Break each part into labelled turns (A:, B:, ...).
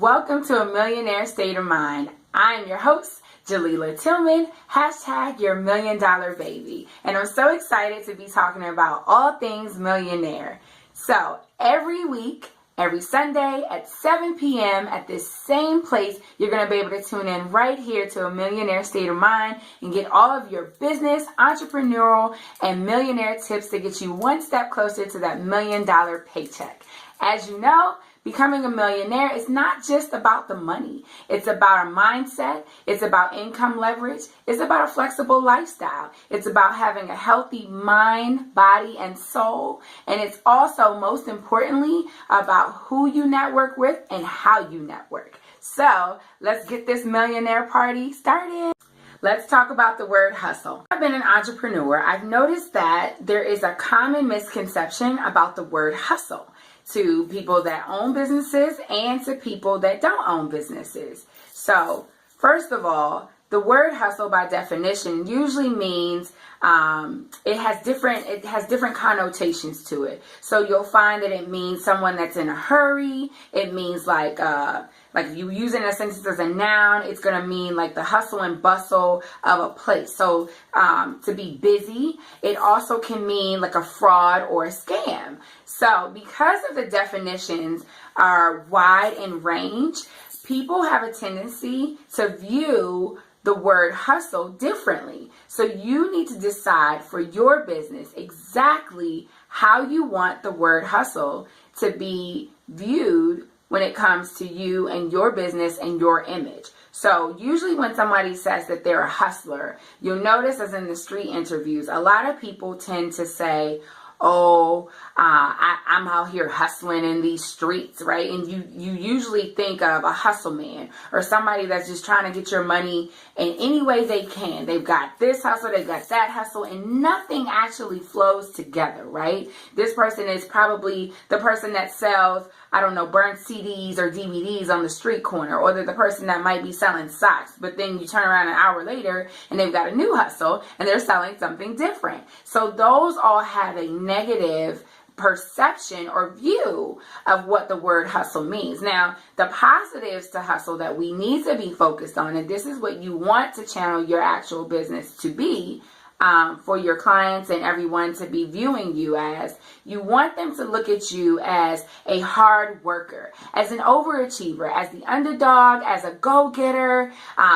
A: Welcome to A Millionaire State of Mind. I am your host, Jalila Tillman, hashtag your $1 million baby. And I'm so excited to be talking about all things millionaire. So every week, every Sunday at 7 p.m. at this same place, you're going to be able to tune in right here to A Millionaire State of Mind and get all of your business, entrepreneurial, and millionaire tips to get you one step closer to that $1 million paycheck. As you know, becoming a millionaire is not just about the money. It's about a mindset. It's about income leverage. It's about a flexible lifestyle. It's about having a healthy mind, body, and soul. And it's also, most importantly, about who you network with and how you network. So let's get this millionaire party started. Let's talk about the word hustle. I've been an entrepreneur. I've noticed that there is a common misconception about the word hustle to people that own businesses and to people that don't own businesses. So, first of all, the word hustle by definition usually means it has different connotations to it. So you'll find that it means someone that's in a hurry. It means like if you use it in a sentence as a noun, it's going to mean like the hustle and bustle of a place. So to be busy, it also can mean like a fraud or a scam. So because of the definitions are wide in range, people have a tendency to view the word hustle differently. So you need to decide for your business exactly how you want the word hustle to be viewed when it comes to you and your business and your image. So usually when somebody says that they're a hustler, you'll notice as in the street interviews, a lot of people tend to say, I'm out here hustling in these streets, right? And you usually think of a hustle man or somebody that's just trying to get your money in any way they can. They've got this hustle, they've got that hustle, and nothing actually flows together, right? This person is probably the person that sells, burnt CDs or DVDs on the street corner, or they're the person that might be selling socks, but then you turn around an hour later and they've got a new hustle and they're selling something different. So those all have a negative perception or view of what the word hustle means. Now, the positives to hustle that we need to be focused on, and this is what you want to channel your actual business to be, for your clients and everyone to be viewing you as, you want them to look at you as a hard worker, as an overachiever, as the underdog, as a go-getter,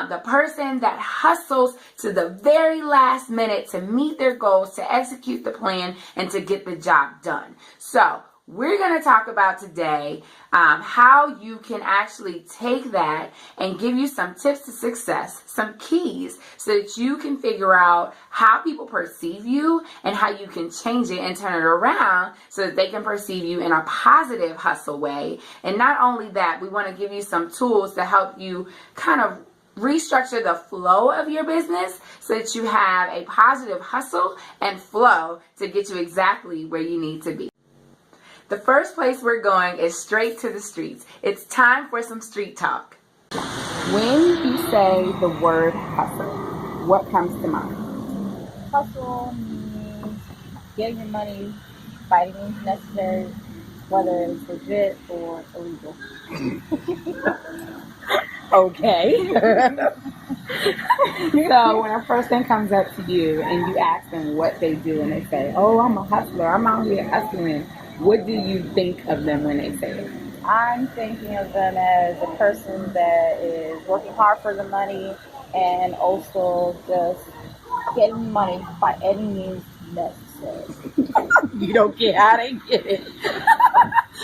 A: the person that hustles to the very last minute to meet their goals, to execute the plan, and to get the job done. So we're going to talk about today how you can actually take that and give you some tips to success, some keys, so that you can figure out how people perceive you and how you can change it and turn it around so that they can perceive you in a positive hustle way. And not only that, we want to give you some tools to help you kind of restructure the flow of your business so that you have a positive hustle and flow to get you exactly where you need to be. The first place we're going is straight to the streets. It's time for some street talk. When you say the word hustle, what comes to mind?
B: Hustle means getting your money by any means necessary, whether it's legit or illegal.
A: Okay. So when a person comes up to you and you ask them what they do and they say, I'm a hustler, I'm out here hustling, what do you think of them when they say it?
B: I'm thinking of them as a person that is working hard for the money and also just getting money by any means necessary.
A: You don't care how they get it.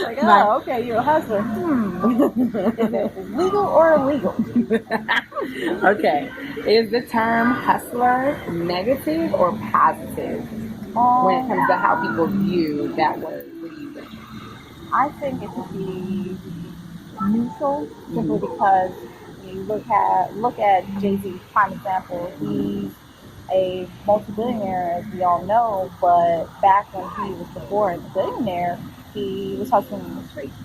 B: Like, okay, you're a hustler. Is it legal or illegal?
A: Okay. Is the term hustler negative or positive when it comes to how people view that word? What do you think?
B: I think it should be neutral, simply because you look at Jay-Z's prime example. He's a multi-billionaire, as we all know, but back when he was before a billionaire, he was hustling in the streets,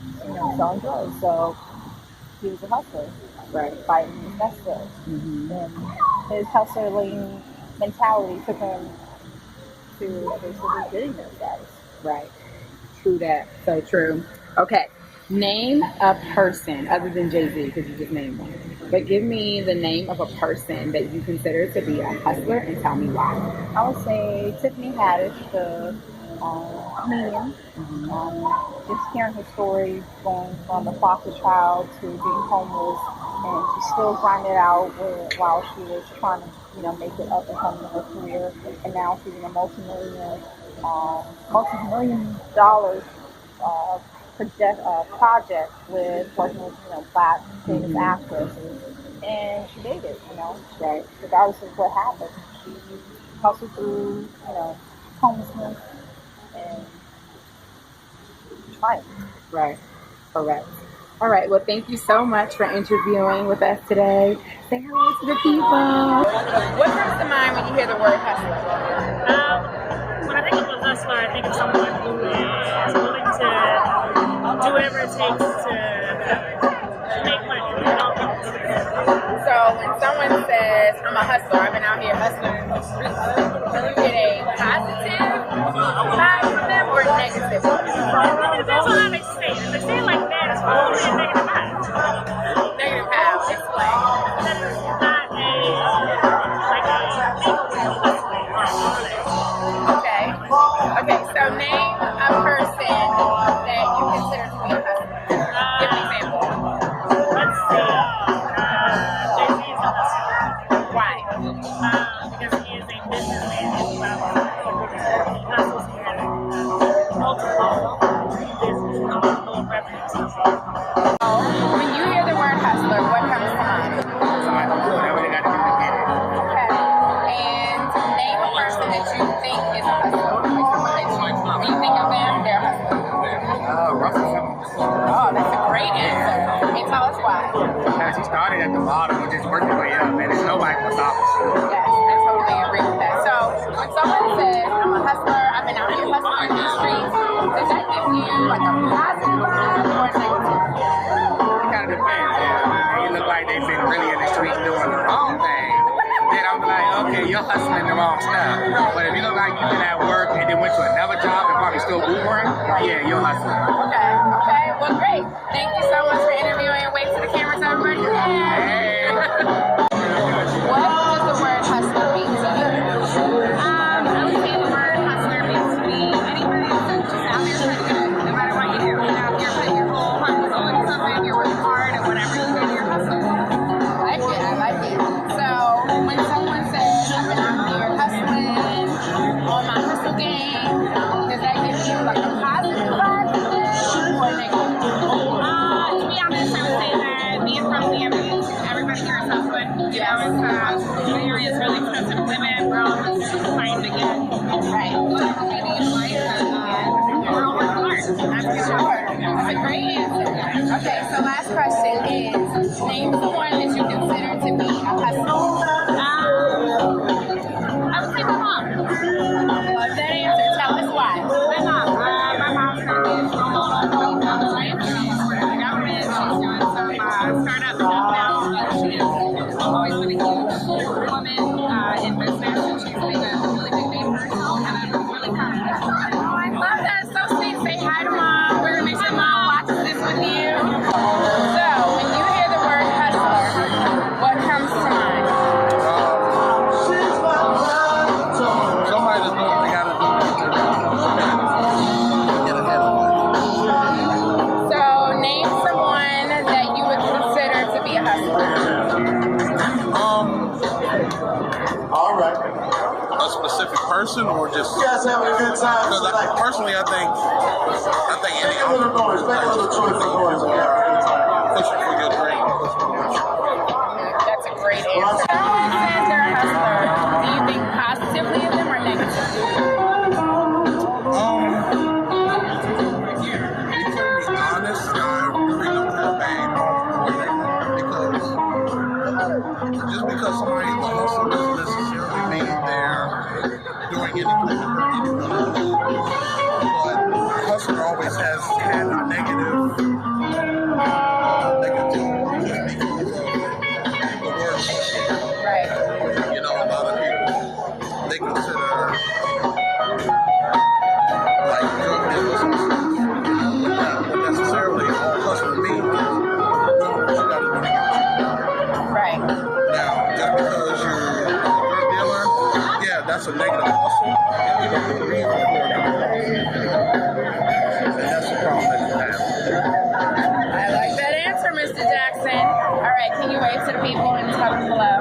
B: selling drugs. So he was a hustler,
A: right?
B: By any means necessary.
A: Mm-hmm.
B: And his hustling mentality took him to basically billionaire status.
A: Right. True that. So true. Okay. Name a person other than Jay-Z, because you just named one. But give me the name of a person that you consider to be a hustler and tell me why.
B: I would say Tiffany Haddish, the comedian. Just hearing her story, going from a foster child to being homeless, and she still grinded it out while she was trying to, make it up and coming in her career. And now she's in a multi-million dollars project with working with black famous actresses, and she made it. Right. Regardless of what happened, she hustled through homelessness and triumphed.
A: Right. Correct. All right. Well, thank you so much for interviewing with us today. Say hello to the people. What comes to mind when you hear the word hustler?
C: When I think of a hustler, I think of someone who is willing to do whatever it takes to make money.
A: So when someone says, I'm a hustler, I've been out here hustling in the streets, do you get a positive vibe from them or negative?
C: It depends on how they say it. If they say it like that, it's probably a negative vibe.
A: Negative how? Explain.
C: That is not
A: Okay. Okay, so name a person that you consider to be a hustler. Give an example.
C: Let's see. Jay-Z is a hustler.
A: Why?
C: Because he is a businessman. He hustles in multiple business, multiple revenue sources.
A: When you hear the word hustler, what comes to mind? Okay. And name a person that you think is a hustler. When you think of them, they're a hustler. Oh, that's a great answer. And tell us why.
D: Because he started at the bottom and just worked his way up, and there's nobody can stop us.
A: Yes, I totally agree with that. So when someone says, I'm a hustler, I've been out here hustling in the streets, does that give you like a positive vibe or a negative?
D: It kind of depends. Yeah. You look like they've been really in the streets doing the wrong thing. Then I'm like, okay, you're hustling the wrong stuff. But if you look like you've been at work and then went to another job and probably still Ubering, yeah, you're hustling.
A: Okay, well great. Thank you so much for interviewing and wave to the camera so everybody can
D: Hey.
A: What does the word hustler mean to you?
C: I would say the word hustler means to me anybody that's just out there trying to get it, no matter what you do. You're out here putting your whole heart and soul into something, you're working hard, and whatever you do, you're hustling.
A: I like it. So when someone says, I've been out here hustling on my hustle game, does that give you like a positive vibe to them or negative?
C: To be honest, I would say that being from the area, everybody here is hustling. The area is really expensive to live in. We're all just trying to get whatever we need in life, and we're all working hard. That's for sure.
A: That's a great answer. Okay, so last question is, name someone that you consider to be a hustler.
C: I would say my mom.
A: Love that answer. Tell us why.
C: My mom's currently a role model life. She's working in the government. She's doing some startup stuff now. She has always been a huge woman in business, and she's made a really big name for herself, and I'm really proud of her.
A: Oh, I love that. So sweet. Say hi to mom. We're gonna make sure mom watches this with you. So when you hear the word hustler, what comes to mind?
D: Somebody that's doing what they gotta do to get ahead of it.
A: So name someone that you would consider to be a hustler.
E: All right.
F: A specific person or just
E: You guys having a good time?
F: because personally I think any
E: Make a little noise. Make a little choice of noise.
F: pushing for your dreams.
A: That's a great answer. Someone says they're a hustler. Do you think positively of them or negatively?
F: To be honest, I really don't feel bad because just because somebody is a hustler doesn't necessarily mean they're doing anything. But hustler always has had a negative afford to pay. And that's the problem that you have.
A: I like that answer, Mr. Jackson. All right, can you wave to the people and tell them hello?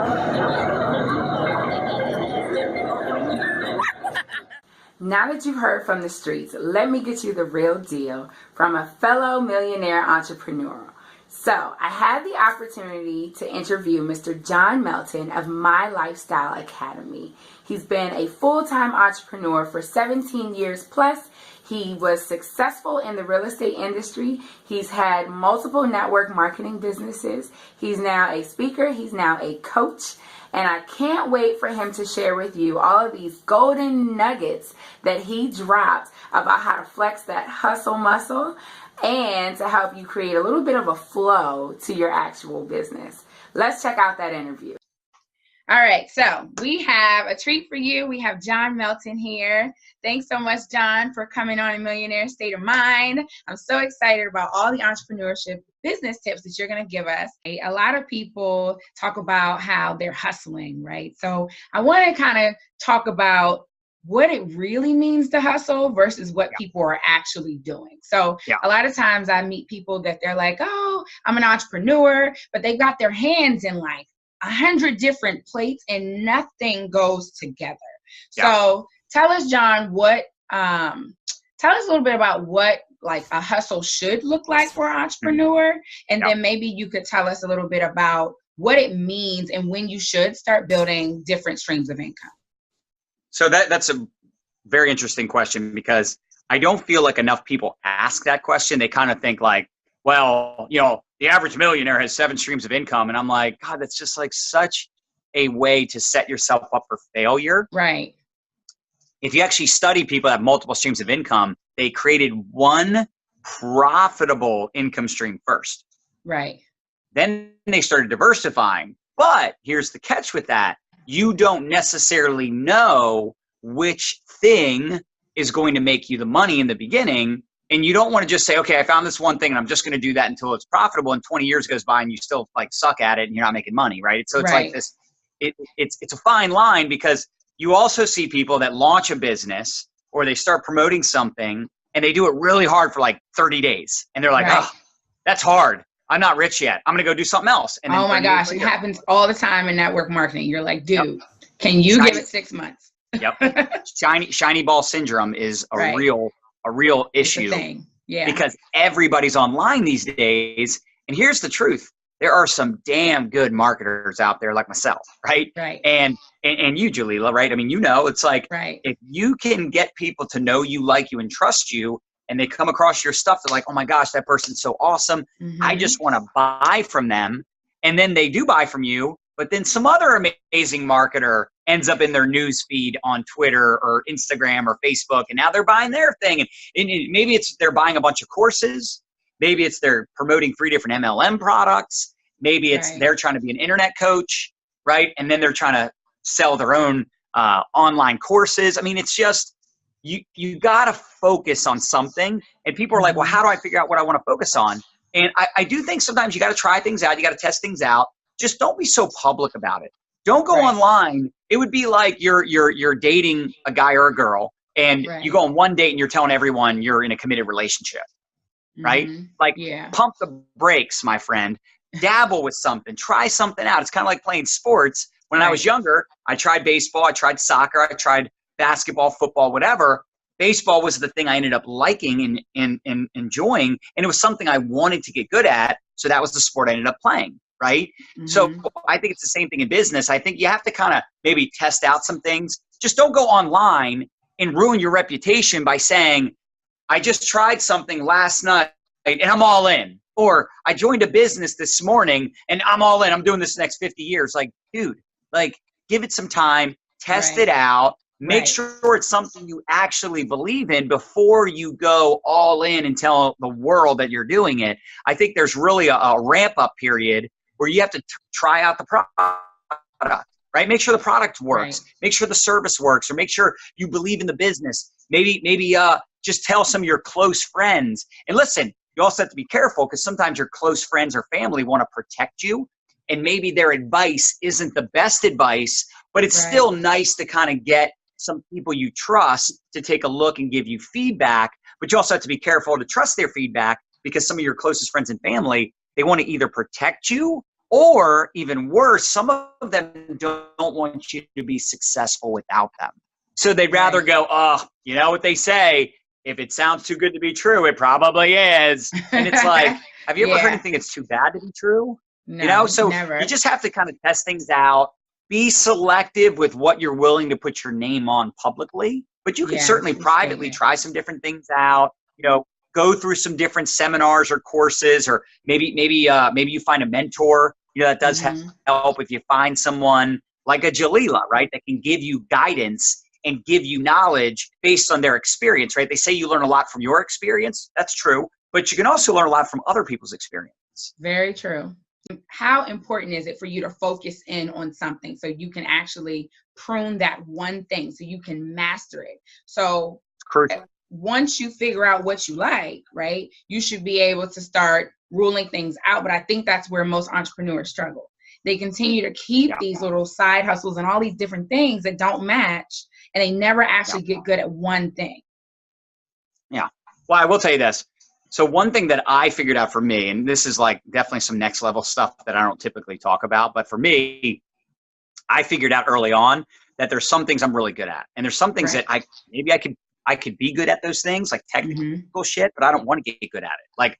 A: Now that you've heard from the streets, let me get you the real deal from a fellow millionaire entrepreneur. So I had the opportunity to interview Mr. John Melton of My Lifestyle Academy. He's been a full-time entrepreneur for 17 years plus. He was successful in the real estate industry. He's had multiple network marketing businesses. He's now a speaker. He's now a coach. And I can't wait for him to share with you all of these golden nuggets that he dropped about how to flex that hustle muscle and to help you create a little bit of a flow to your actual business. Let's check out that interview. All right, so we have a treat for you. We have John Melton here. Thanks so much, John, for coming on A Millionaire State of Mind. I'm so excited about all the entrepreneurship business tips that you're going to give us. A lot of people talk about how they're hustling, right? So I want to kind of talk about what it really means to hustle versus what people are actually doing. So a lot of times I meet people that they're like, oh, I'm an entrepreneur, but they've got their hands in like 100 different plates and nothing goes together. So tell us, John, tell us a little bit about what like a hustle should look like for an entrepreneur. And then maybe you could tell us a little bit about what it means and when you should start building different streams of income.
G: So that's a very interesting question, because I don't feel like enough people ask that question. They kind of think like, well, you know, the average millionaire has 7 streams of income. And I'm like, God, that's just like such a way to set yourself up for failure.
A: Right.
G: If you actually study people that have multiple streams of income, they created one profitable income stream first.
A: Right.
G: Then they started diversifying. But here's the catch with that. You don't necessarily know which thing is going to make you the money in the beginning. And you don't want to just say, okay, I found this one thing and I'm just going to do that until it's profitable. And 20 years goes by and you still like suck at it and you're not making money, right? So it's like this, it's a fine line, because you also see people that launch a business or they start promoting something and they do it really hard for like 30 days. And they're like, oh, that's hard. I'm not rich yet. I'm going to go do something else. And then
A: oh my gosh, it happens all the time in network marketing. You're like, dude, can you give it 6 months?
G: Shiny ball syndrome is a real issue. Because everybody's online these days. And here's the truth. There are some damn good marketers out there like myself, right? And you, Jalila, right? I mean, you know, it's like if you can get people to know you, like you, and trust you, and they come across your stuff, they're like, oh my gosh, that person's so awesome. I just want to buy from them. And then they do buy from you, but then some other amazing marketer ends up in their news feed on Twitter or Instagram or Facebook, and now they're buying their thing. And maybe it's they're buying a bunch of courses. Maybe it's they're promoting 3 different MLM products. Maybe it's they're trying to be an internet coach, right? And then they're trying to sell their own online courses. I mean, it's just, you got to focus on something. And people are like, well, how do I figure out what I want to focus on? And I do think sometimes you got to try things out. You got to test things out. Just don't be so public about it. Don't go online. It would be like you're dating a guy or a girl, and you go on one date and you're telling everyone you're in a committed relationship, right? Like, pump the brakes, my friend. Dabble with something. Try something out. It's kind of like playing sports. When I was younger, I tried baseball. I tried soccer. I tried basketball, football, whatever. Baseball was the thing I ended up liking and enjoying, and it was something I wanted to get good at. So that was the sport I ended up playing. Right? So I think it's the same thing in business. I think you have to kind of maybe test out some things. Just don't go online and ruin your reputation by saying, I just tried something last night and I'm all in. Or I joined a business this morning and I'm all in. I'm doing this the next 50 years. Like, dude, like, give it some time, test it out, make sure it's something you actually believe in before you go all in and tell the world that you're doing it. I think there's really a ramp up period where you have to try out the product, right? Make sure the product works, make sure the service works, or make sure you believe in the business. Maybe just tell some of your close friends. And listen, you also have to be careful, because sometimes your close friends or family want to protect you, and maybe their advice isn't the best advice, but it's still nice to kind of get some people you trust to take a look and give you feedback, but you also have to be careful to trust their feedback, because some of your closest friends and family, they want to either protect you, or even worse, some of them don't want you to be successful without them. So they'd rather go, oh, you know what they say, if it sounds too good to be true, it probably is. And it's like, have you ever heard anything that's too bad to be true?
A: No,
G: you know, so
A: never.
G: You just have to kind of test things out, be selective with what you're willing to put your name on publicly, but you can certainly privately try some different things out, you know, go through some different seminars or courses, or maybe you find a mentor, you know, that does help if you find someone like a Jalila, right, that can give you guidance and give you knowledge based on their experience, right? They say you learn a lot from your experience. That's true. But you can also learn a lot from other people's experience.
A: Very true. How important is it for you to focus in on something so you can actually prune that one thing, so you can master it? So
G: it's crucial.
A: Once you figure out what you like, right, you should be able to start ruling things out. But I think that's where most entrepreneurs struggle. They continue to keep these little side hustles and all these different things that don't match, and they never actually get good at one thing.
G: Yeah. Well, I will tell you this. So one thing that I figured out for me, and this is like definitely some next level stuff that I don't typically talk about, but for me, I figured out early on that there's some things I'm really good at. And there's some things that I could be good at those things, like technical shit, but I don't want to get good at it. Like,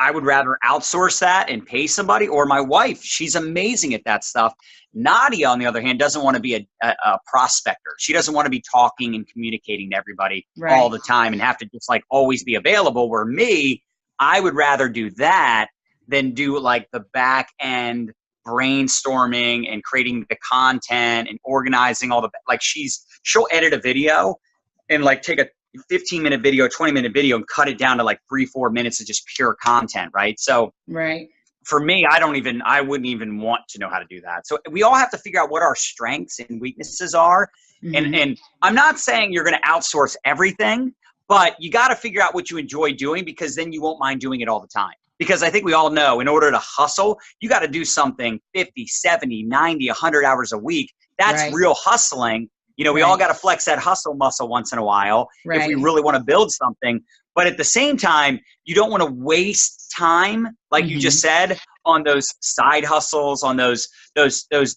G: I would rather outsource that and pay somebody, or my wife, she's amazing at that stuff. Nadia, on the other hand, doesn't want to be a prospector. She doesn't want to be talking and communicating to everybody all the time and have to just like always be available. Where me, I would rather do that than do like the back end brainstorming and creating the content and organizing all the, like she'll edit a video and like take a 15-minute video, 20-minute video and cut it down to like 3-4 minutes of just pure content, right? So for me, I wouldn't even want to know how to do that. So we all have to figure out what our strengths and weaknesses are. And I'm not saying you're going to outsource everything, but you got to figure out what you enjoy doing, because then you won't mind doing it all the time. Because I think we all know, in order to hustle, you got to do something 50, 70, 90, 100 hours a week. That's real hustling. You know, we all got to flex that hustle muscle once in a while if we really want to build something. But at the same time, you don't want to waste time, like you just said, on those side hustles, on those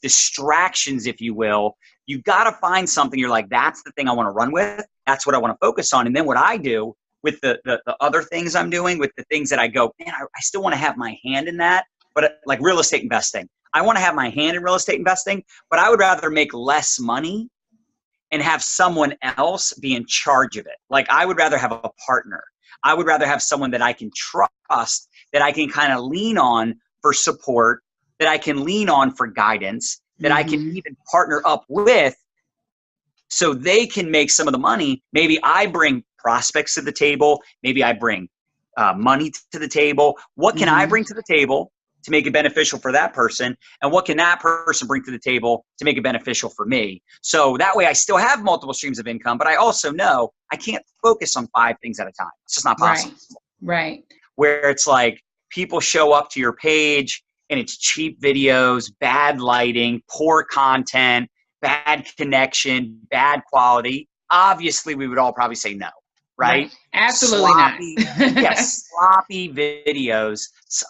G: distractions, if you will. You got to find something you're like, that's the thing I want to run with. That's what I want to focus on. And then what I do with the other things I'm doing, with the things that I go, man, I still want to have my hand in that. But like real estate investing, I want to have my hand in real estate investing, but I would rather make less money and have someone else be in charge of it. Like I would rather have a partner. I would rather have someone that I can trust, that I can kind of lean on for support, that I can lean on for guidance, that I can even partner up with, so they can make some of the money. Maybe I bring prospects to the table. Maybe I bring money to the table. What can I bring to the table to make it beneficial for that person? And what can that person bring to the table to make it beneficial for me? So that way I still have multiple streams of income, but I also know I can't focus on 5 things at a time. It's just not possible. Where it's like people show up to your page and it's cheap videos, bad lighting, poor content, bad connection, bad quality. Obviously we would all probably say no. Right?
A: Absolutely
G: sloppy,
A: not.
G: Yes, sloppy videos,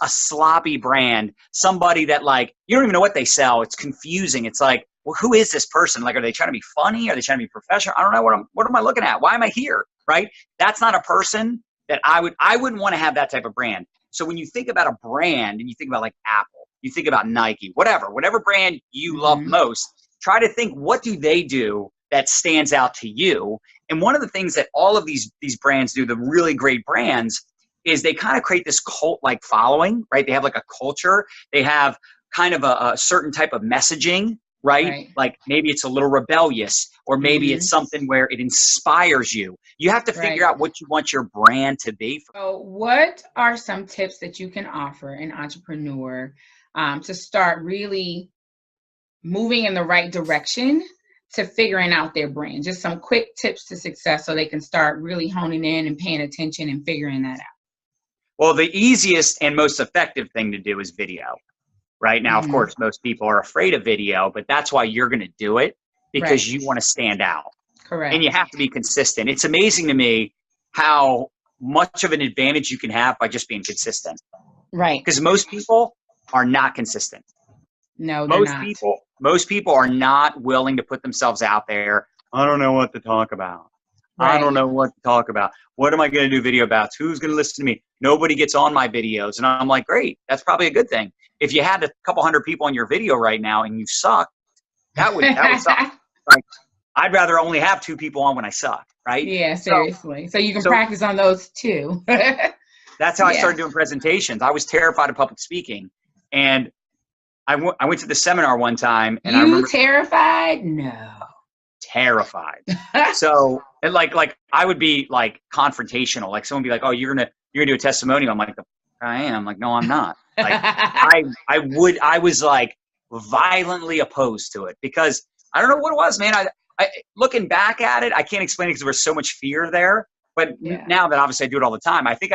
G: a sloppy brand, somebody that like, you don't even know what they sell. It's confusing. It's like, well, who is this person? Like, are they trying to be funny? Are they trying to be professional? I don't know what am I looking at? Why am I here? Right? That's not a person that I wouldn't want to have that type of brand. So when you think about a brand and you think about like Apple, you think about Nike, whatever brand you love most, try to think, what do they do that stands out to you? And one of the things that all of these brands do, the really great brands, is they kind of create this cult-like following, right? They have like a culture. They have kind of a certain type of messaging, right? Like maybe it's a little rebellious, or maybe it's something where it inspires you. You have to figure out what you want your brand to be.
A: So what are some tips that you can offer an entrepreneur to start really moving in the right direction to figuring out their brand? Just some quick tips to success so they can start really honing in and paying attention and figuring that out.
G: Well, the easiest and most effective thing to do is video. Right now, of course, most people are afraid of video, but that's why you're going to do it, because you want to stand out.
A: Correct.
G: And you have to be consistent. It's amazing to me how much of an advantage you can have by just being consistent.
A: Right.
G: Because most people are not consistent.
A: No, they're not.
G: Most people are not willing to put themselves out there. I don't know what to talk about. Right. I don't know what to talk about. What am I going to do a video about? Who's going to listen to me? Nobody gets on my videos. And I'm like, great. That's probably a good thing. If you had a couple hundred people on your video right now and you suck, that would suck. Like, I'd rather only have 2 people on when I suck, right?
A: Yeah, seriously. So you can practice on those too.
G: That's how I started doing presentations. I was terrified of public speaking. And I went to the seminar one time. And I remember
A: terrified? No.
G: Terrified. So, and like I would be like confrontational. Like someone would be like, "Oh, you're gonna do a testimonial." I'm like, "I am." Like, no, I'm not. Like, I was like violently opposed to it because I don't know what it was, man. I looking back at it, I can't explain it because there was so much fear there. But now that obviously I do it all the time, I think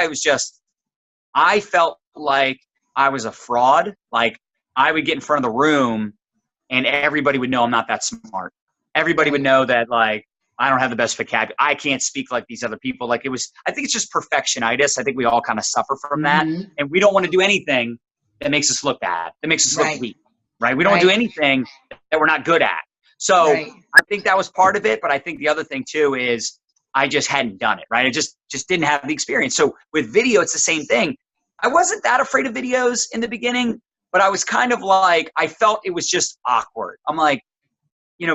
G: I felt like I was a fraud. Like I would get in front of the room and everybody would know I'm not that smart. Everybody would know that, like, I don't have the best vocabulary. I can't speak like these other people. Like I think it's just perfectionitis. I think we all kind of suffer from that. And we don't want to do anything that makes us look bad, that makes us look weak, right? We don't want to do anything that we're not good at. So I think that was part of it. But I think the other thing too is I just hadn't done it, right? I just didn't have the experience. So with video, it's the same thing. I wasn't that afraid of videos in the beginning, but I was kind of like, I felt it was just awkward. I'm like,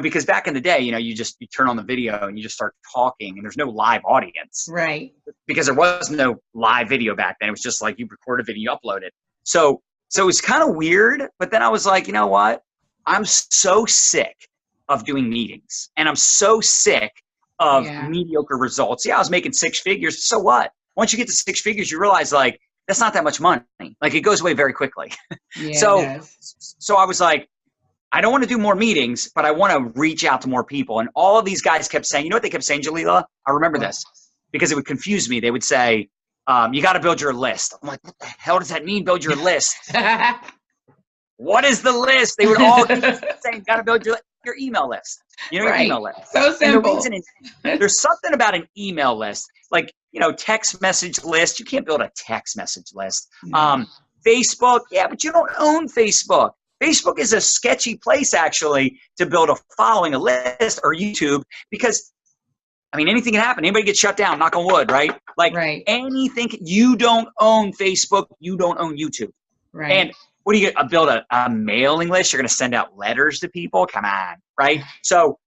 G: because back in the day, you turn on the video and you just start talking and there's no live audience.
A: Right.
G: Because there was no live video back then. It was just like you record a video, you upload it. So it was kind of weird, but then I was like, you know what? I'm so sick of doing meetings and I'm so sick of mediocre results. Yeah, I was making 6 figures. So what? Once you get to 6 figures, you realize like, that's not that much money. Like it goes away very quickly.
A: Yeah,
G: so I was like, I don't want to do more meetings, but I want to reach out to more people. And all of these guys kept saying, you know what they kept saying, Jalila? I remember this because it would confuse me. They would say, you got to build your list. I'm like, what the hell does that mean, build your list? What is the list? They would all keep saying, you got to build your email list. Your email list.
A: So simple.
G: And the reason is, there's something about an email list, like, text message list. You can't build a text message list. Facebook, but you don't own Facebook. Facebook is a sketchy place, actually, to build a following, a list, or YouTube, because, anything can happen. Anybody gets shut down, knock on wood, right? Like, anything. You don't own Facebook. You don't own YouTube.
A: Right.
G: And what do you get? Build a mailing list? You're going to send out letters to people? Come on, right? So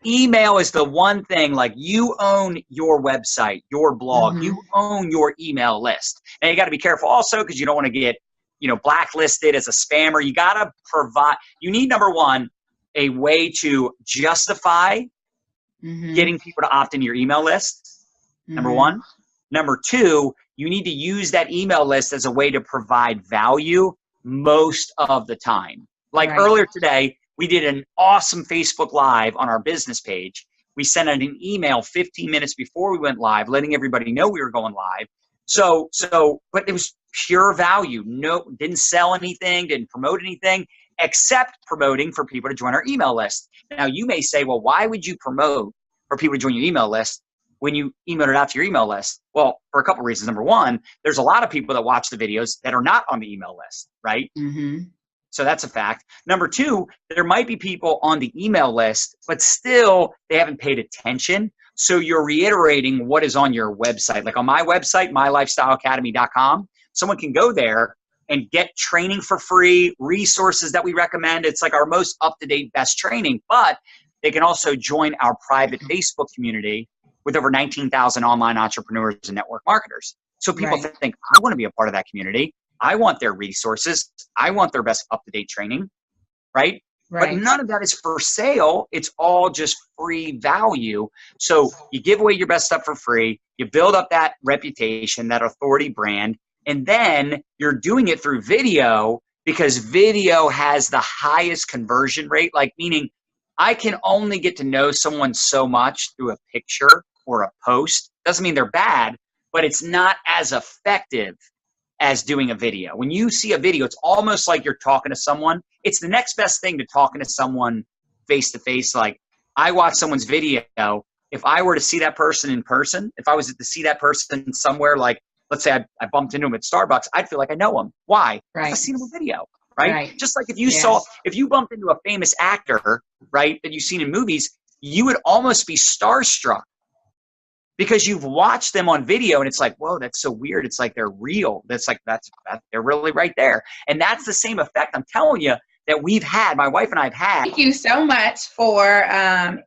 G: email is the one thing, like, you own your website, your blog. You own your email list. And you got to be careful also because you don't want to get blacklisted as a spammer. You got to you need, number one, a way to justify getting people to opt into your email list. Number one. Number two, you need to use that email list as a way to provide value most of the time. Like earlier today, we did an awesome Facebook Live on our business page. We sent out an email 15 minutes before we went live, letting everybody know we were going live. But it was pure value. No, didn't sell anything, didn't promote anything, except promoting for people to join our email list. Now, you may say, well, why would you promote for people to join your email list when you email it out to your email list? Well, for a couple of reasons. Number one, there's a lot of people that watch the videos that are not on the email list, right? So that's a fact. Number two, there might be people on the email list, but still they haven't paid attention. So you're reiterating what is on your website. Like on my website, mylifestyleacademy.com, someone can go there and get training for free, resources that we recommend. It's like our most up-to-date, best training, but they can also join our private Facebook community with over 19,000 online entrepreneurs and network marketers. So people think, I want to be a part of that community. I want their resources. I want their best up-to-date training, right? But none of that is for sale. It's all just free value. So you give away your best stuff for free. You build up that reputation, that authority brand, and then you're doing it through video because video has the highest conversion rate. Like, meaning I can only get to know someone so much through a picture or a post. Doesn't mean they're bad, but it's not as effective as doing a video. When you see a video, it's almost like you're talking to someone. It's the next best thing to talking to someone face to face. Like, I watch someone's video, if I were to see that person in person, if I was to see that person somewhere, like, let's say I bumped into him at Starbucks, I'd feel like I know him. Why?
A: Right.
G: I've seen him on video, right?
A: Right.
G: Just like if you bumped into a famous actor, right, that you've seen in movies, you would almost be starstruck because you've watched them on video and it's like, whoa, that's so weird. It's like they're real. That's they're really right there. And that's the same effect, I'm telling you, that we've had, my wife and I have had.
A: Thank you so much for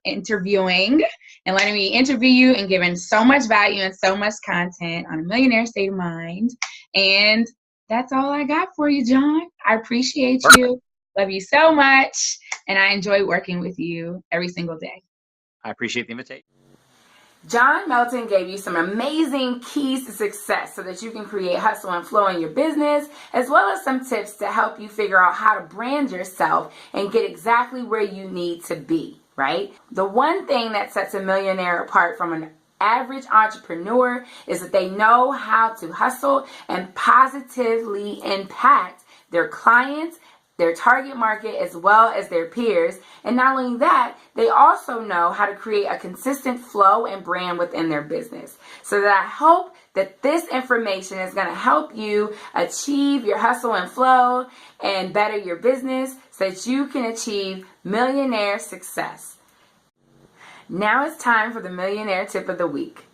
A: interviewing and letting me interview you and giving so much value and so much content on A Millionaire State of Mind. And that's all I got for you, John. I appreciate you. Love you so much. And I enjoy working with you every single day.
G: I appreciate the invitation.
A: John Melton gave you some amazing keys to success so that you can create hustle and flow in your business, as well as some tips to help you figure out how to brand yourself and get exactly where you need to be, right? The one thing that sets a millionaire apart from an average entrepreneur is that they know how to hustle and positively impact their clients, their target market, as well as their peers. And not only that, they also know how to create a consistent flow and brand within their business. So that I hope that this information is going to help you achieve your hustle and flow and better your business so that you can achieve millionaire success. Now it's time for the millionaire tip of the week.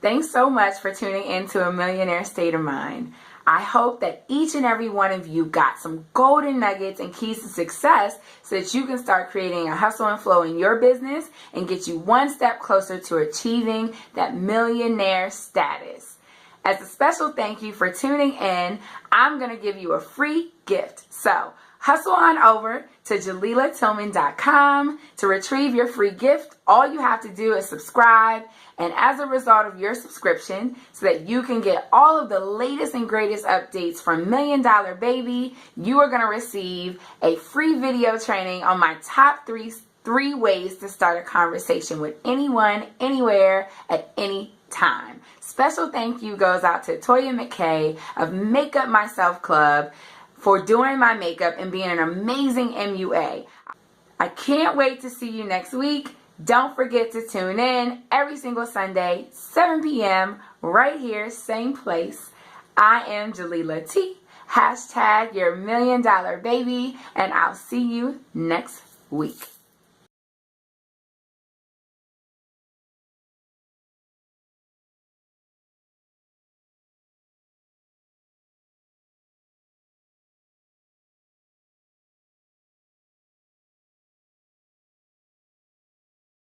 A: Thanks so much for tuning into A Millionaire State of Mind. I hope that each and every one of you got some golden nuggets and keys to success so that you can start creating a hustle and flow in your business and get you one step closer to achieving that millionaire status. As a special thank you for tuning in, I'm going to give you a free gift. So hustle on over to JalilaTillman.com to retrieve your free gift. All you have to do is subscribe. And as a result of your subscription, so that you can get all of the latest and greatest updates from Million Dollar Baby, you are going to receive a free video training on my top three ways to start a conversation with anyone, anywhere, at any time. Special thank you goes out to Toya McKay of Makeup Myself Club for doing my makeup and being an amazing MUA. I can't wait to see you next week. Don't forget to tune in every single Sunday, 7 p.m. right here, same place. I am Jalila T. #your $1 million baby, and I'll see you next week.